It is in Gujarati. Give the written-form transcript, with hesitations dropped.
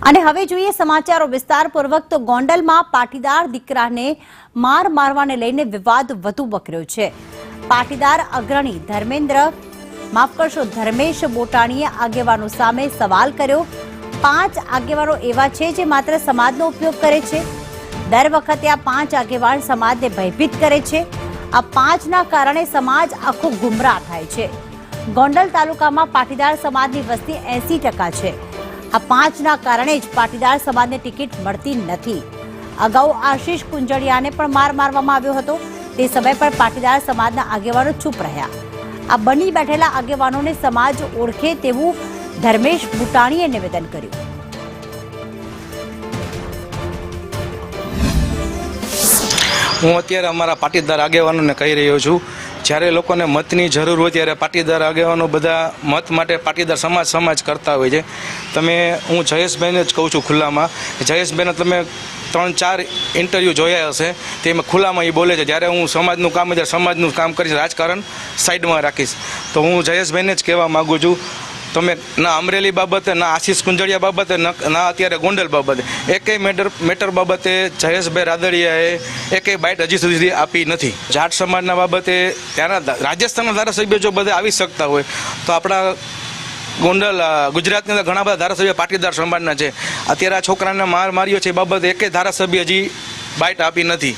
અને હવે જોઈએ સમાચારો વિસ્તારપૂર્વક તો ગોંડલમાં પાટીદાર દીકરાને મારવાને લઈને વિવાદ વધુ વકર્યો છે। પાટીદાર અગ્રણી ધર્મેશ બોટાણીએ આગેવાનો સામે સવાલ કર્યો। 5 આગેવાનો એવા છે જે માત્ર સમાજનો ઉપયોગ કરે છે। દર વખતે આ 5 આગેવાન સમાજને ભયભીત કરે છે। આ 5ના કારણે સમાજ આખો ગુમરાહ થાય છે। ગોંડલ તાલુકામાં પાટીદાર સમાજની વસ્તી 80% છે। આ 5ના કારણે જ પાટીદાર સમાજને ટિકિટ મળતી નથી। અગાઉ આશીષ કુંજડિયાને પણ મારવામાં આવ્યો હતો। તે સમય પર પાટીદાર સમાજના આગેવાનો ચૂપ રહ્યા। આ બની બેઠેલા આગેવાનોને સમાજ ઓળખે તેવું ધર્મેશ બોટાણીએ નિવેદન કર્યું। હું અત્યારે અમારા પાટીદાર આગેવાનોને કહી રહ્યો છું, જ્યારે લોકોને મતની જરૂર હોય ત્યારે પાટીદાર આગેવાનો બધા મત માટે પાટીદાર સમાજ કરતા હોય છે। હું જયેશભાઈને જ કહું છું ખુલ્લામાં, જયેશભાઈને તમે 3-4 ઇન્ટરવ્યૂ જોયા હશે, તેમાં ખુલ્લામાં એ બોલે છે જ્યારે હું સમાજનું કામ ત્યારે સમાજનું કામ કરીશ, રાજકારણ સાઈડમાં રાખીશ। તો હું જયેશભાઈને જ કહેવા માગું છું, તમે ના અમરેલી બાબતે, ના આશીષ કુંજડિયા બાબતે, ના અત્યારે ગોંડલ બાબતે એકેય મેટર બાબતે જયેશભાઈ રાદડિયાએ એકેય બાઇટ હજી સુધી આપી નથી। જાટ સમાજના બાબતે ત્યાંના રાજસ્થાનના ધારાસભ્યો જો બધા આવી શકતા હોય તો આપણા ગોંડલ ગુજરાતની અંદર ઘણા બધા ધારાસભ્ય પાટીદાર સમાજના છે। અત્યારે આ છોકરાને માર્યો છે એ બાબતે એકેય ધારાસભ્ય હજી બાઇટ આપી નથી।